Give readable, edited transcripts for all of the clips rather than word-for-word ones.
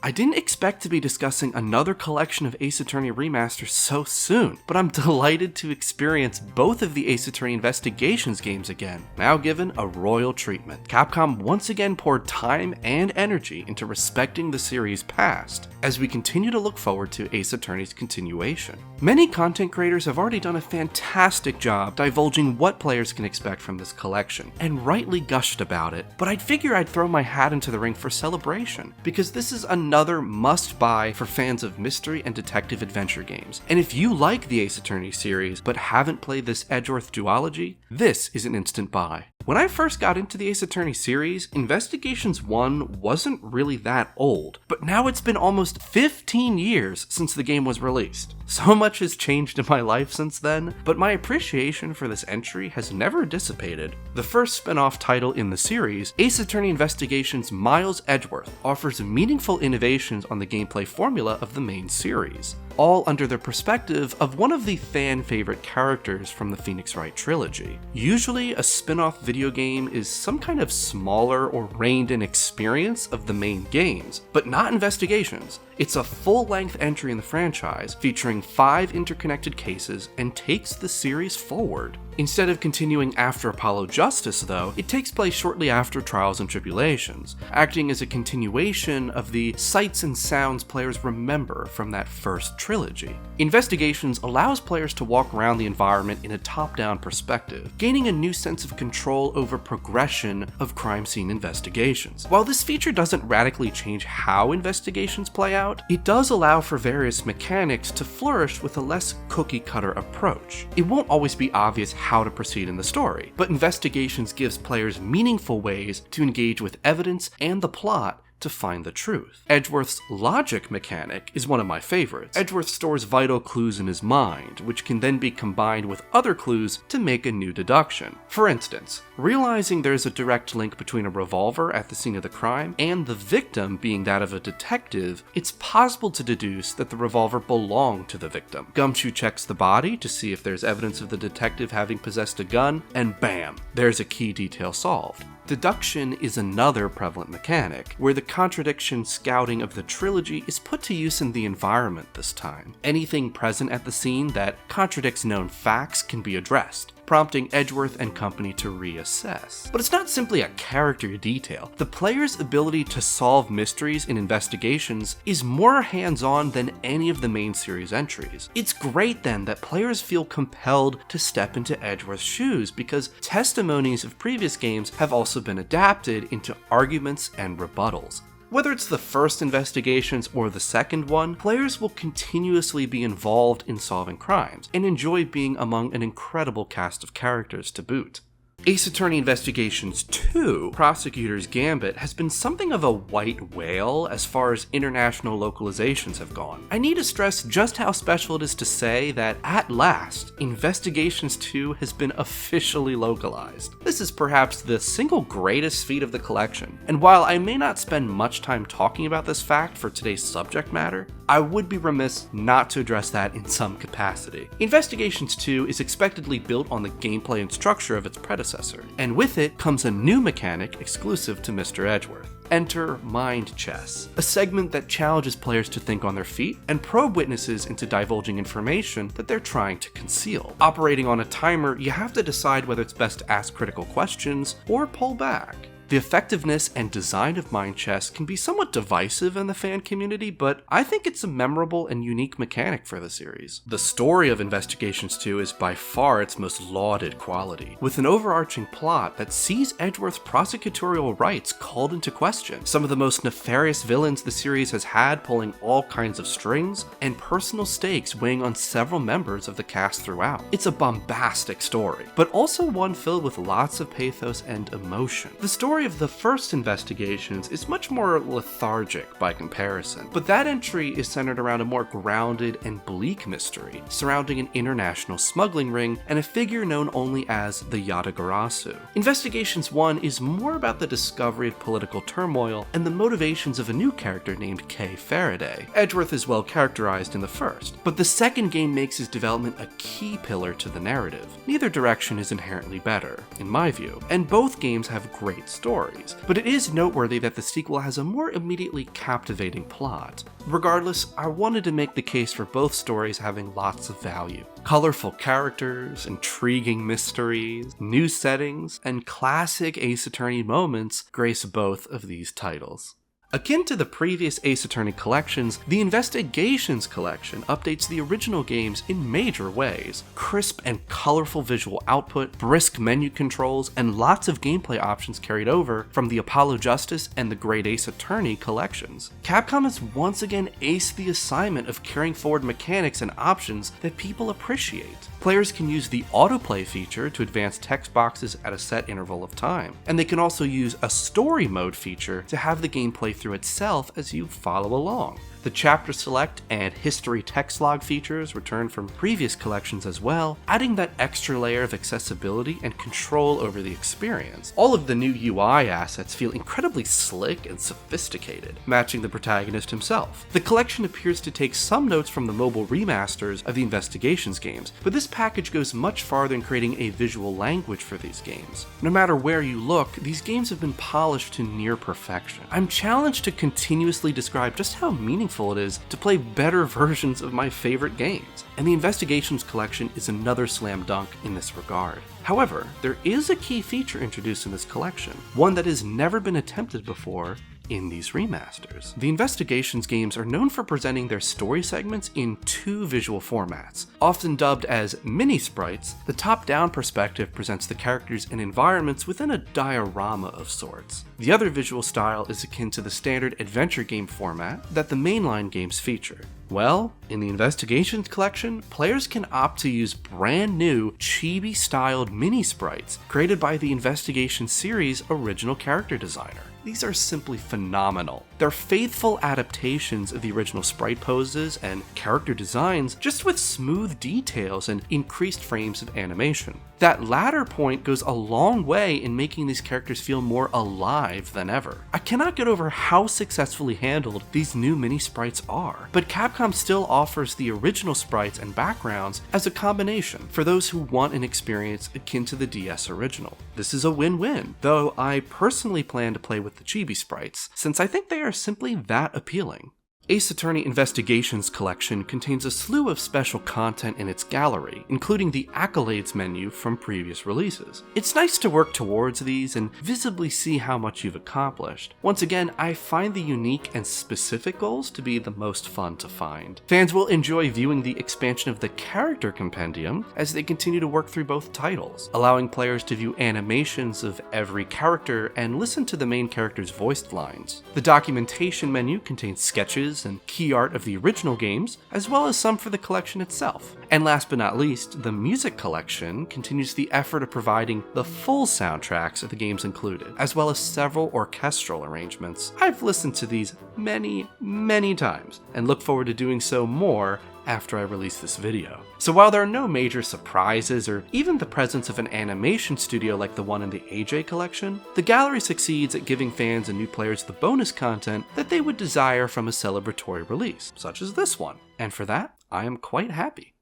I didn't expect to be discussing another collection of Ace Attorney remasters so soon, but I'm delighted to experience both of the Ace Attorney Investigations games again, now given a royal treatment. Capcom once again poured time and energy into respecting the series past, as we continue to look forward to Ace Attorney's continuation. Many content creators have already done a fantastic job divulging what players can expect from this collection, and rightly gushed about it, but I'd figure I'd throw my hat into the ring for celebration, because this is another must-buy for fans of mystery and detective adventure games. And if you like the Ace Attorney series but haven't played this Edgeworth duology, this is an instant buy. When I first got into the Ace Attorney series, Investigations 1 wasn't really that old, but now it's been almost 15 years since the game was released. So much has changed in my life since then, but my appreciation for this entry has never dissipated. The first spin-off title in the series, Ace Attorney Investigations Miles Edgeworth, offers meaningful innovations on the gameplay formula of the main series, all under the perspective of one of the fan-favorite characters from the Phoenix Wright trilogy. Usually, a spin-off video game is some kind of smaller or reined-in experience of the main games, but not Investigations. It's a full-length entry in the franchise, featuring 5 interconnected cases, and takes the series forward. Instead of continuing after Apollo Justice, though, it takes place shortly after Trials and Tribulations, acting as a continuation of the sights and sounds players remember from that first trilogy. Investigations allows players to walk around the environment in a top-down perspective, gaining a new sense of control over progression of crime scene investigations. While this feature doesn't radically change how investigations play out, it does allow for various mechanics to flourish with a less cookie-cutter approach. It won't always be obvious how to proceed in the story, but Investigations gives players meaningful ways to engage with evidence and the plot to find the truth. Edgeworth's logic mechanic is one of my favorites. Edgeworth stores vital clues in his mind, which can then be combined with other clues to make a new deduction. For instance, realizing there's a direct link between a revolver at the scene of the crime and the victim being that of a detective, it's possible to deduce that the revolver belonged to the victim. Gumshoe checks the body to see if there's evidence of the detective having possessed a gun, and bam, there's a key detail solved. Deduction is another prevalent mechanic, where the contradiction scouting of the trilogy is put to use in the environment this time. Anything present at the scene that contradicts known facts can be addressed, prompting Edgeworth and company to reassess. But it's not simply a character detail. The player's ability to solve mysteries in Investigations is more hands-on than any of the main series entries. It's great then that players feel compelled to step into Edgeworth's shoes, because testimonies of previous games have also been adapted into arguments and rebuttals. Whether it's the first Investigations or the second one, players will continuously be involved in solving crimes, and enjoy being among an incredible cast of characters to boot. Ace Attorney Investigations 2, Prosecutor's Gambit, has been something of a white whale as far as international localizations have gone. I need to stress just how special it is to say that, at last, Investigations 2 has been officially localized. This is perhaps the single greatest feat of the collection, and while I may not spend much time talking about this fact for today's subject matter, I would be remiss not to address that in some capacity. Investigations 2 is expectedly built on the gameplay and structure of its predecessor, and with it comes a new mechanic exclusive to Mr. Edgeworth. Enter Mind Chess, a segment that challenges players to think on their feet and probe witnesses into divulging information that they're trying to conceal. Operating on a timer, you have to decide whether it's best to ask critical questions or pull back. The effectiveness and design of Mind Chess can be somewhat divisive in the fan community, but I think it's a memorable and unique mechanic for the series. The story of Investigations 2 is by far its most lauded quality, with an overarching plot that sees Edgeworth's prosecutorial rights called into question, some of the most nefarious villains the series has had pulling all kinds of strings, and personal stakes weighing on several members of the cast throughout. It's a bombastic story, but also one filled with lots of pathos and emotion. The story of the first Investigations is much more lethargic by comparison, but that entry is centered around a more grounded and bleak mystery surrounding an international smuggling ring and a figure known only as the Yatagarasu. Investigations 1 is more about the discovery of political turmoil and the motivations of a new character named Kay Faraday. Edgeworth is well characterized in the first, but the second game makes his development a key pillar to the narrative. Neither direction is inherently better, in my view, and both games have great stories. stories, but it is noteworthy that the sequel has a more immediately captivating plot. Regardless, I wanted to make the case for both stories having lots of value. Colorful characters, intriguing mysteries, new settings, and classic Ace Attorney moments grace both of these titles. Akin to the previous Ace Attorney collections, the Investigations collection updates the original games in major ways. Crisp and colorful visual output, brisk menu controls, and lots of gameplay options carried over from the Apollo Justice and the Great Ace Attorney collections. Capcom has once again aced the assignment of carrying forward mechanics and options that people appreciate. Players can use the autoplay feature to advance text boxes at a set interval of time, and they can also use a story mode feature to have the game play through itself as you follow along. The chapter select and history text log features return from previous collections as well, adding that extra layer of accessibility and control over the experience. All of the new UI assets feel incredibly slick and sophisticated, matching the protagonist himself. The collection appears to take some notes from the mobile remasters of the Investigations games, but this package goes much farther in creating a visual language for these games. No matter where you look, these games have been polished to near perfection. I'm challenged to continuously describe just how meaningful it is to play better versions of my favorite games, and the Investigations collection is another slam dunk in this regard. However, there is a key feature introduced in this collection, one that has never been attempted before in these remasters. The Investigations games are known for presenting their story segments in two visual formats. Often dubbed as mini-sprites, the top-down perspective presents the characters and environments within a diorama of sorts. The other visual style is akin to the standard adventure game format that the mainline games feature. Well, in the Investigations collection, players can opt to use brand new, chibi-styled mini-sprites created by the Investigations series' original character designer. These are simply phenomenal. They're faithful adaptations of the original sprite poses and character designs, just with smooth details and increased frames of animation. That latter point goes a long way in making these characters feel more alive than ever. I cannot get over how successfully handled these new mini sprites are, but Capcom still offers the original sprites and backgrounds as a combination for those who want an experience akin to the DS original. This is a win-win, though I personally plan to play with the chibi sprites, since I think they are simply that appealing. Ace Attorney Investigations collection contains a slew of special content in its gallery, including the accolades menu from previous releases. It's nice to work towards these and visibly see how much you've accomplished. Once again, I find the unique and specific goals to be the most fun to find. Fans will enjoy viewing the expansion of the character compendium as they continue to work through both titles, allowing players to view animations of every character and listen to the main character's voiced lines. The documentation menu contains sketches and key art of the original games, as well as some for the collection itself. And last but not least, the music collection continues the effort of providing the full soundtracks of the games included, as well as several orchestral arrangements. I've listened to these many times, and look forward to doing so more after I release this video. So while there are no major surprises or even the presence of an animation studio like the one in the AJ collection, the gallery succeeds at giving fans and new players the bonus content that they would desire from a celebratory release, such as this one. And for that, I am quite happy.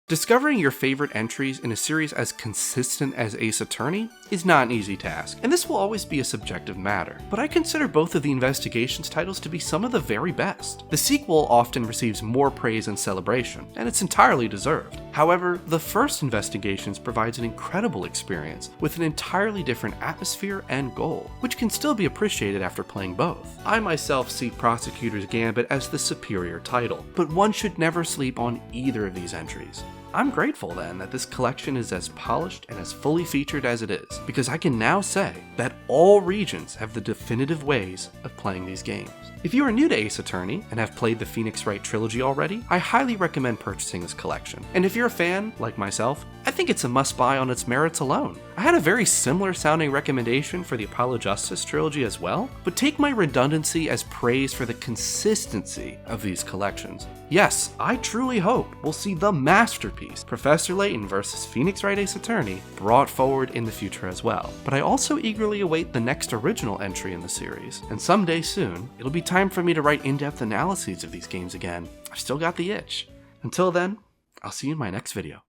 Discovering your favorite entries in a series as consistent as Ace Attorney is not an easy task, and this will always be a subjective matter, but I consider both of the Investigations titles to be some of the very best. The sequel often receives more praise and celebration, and it's entirely deserved. However, the first Investigations provides an incredible experience with an entirely different atmosphere and goal, which can still be appreciated after playing both. I myself see Prosecutor's Gambit as the superior title, but one should never sleep on either of these entries. I'm grateful then that this collection is as polished and as fully featured as it is, because I can now say that all regions have the definitive ways of playing these games. If you are new to Ace Attorney and have played the Phoenix Wright trilogy already, I highly recommend purchasing this collection. And if you're a fan, like myself, I think it's a must-buy on its merits alone. I had a very similar sounding recommendation for the Apollo Justice trilogy as well, but take my redundancy as praise for the consistency of these collections. Yes, I truly hope we'll see the masterpiece, Professor Layton vs. Phoenix Wright Ace Attorney, brought forward in the future as well. But I also eagerly await the next original entry in the series, and someday soon, it'll be time for me to write in-depth analyses of these games again. I've still got the itch. Until then, I'll see you in my next video.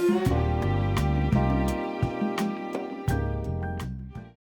Bye.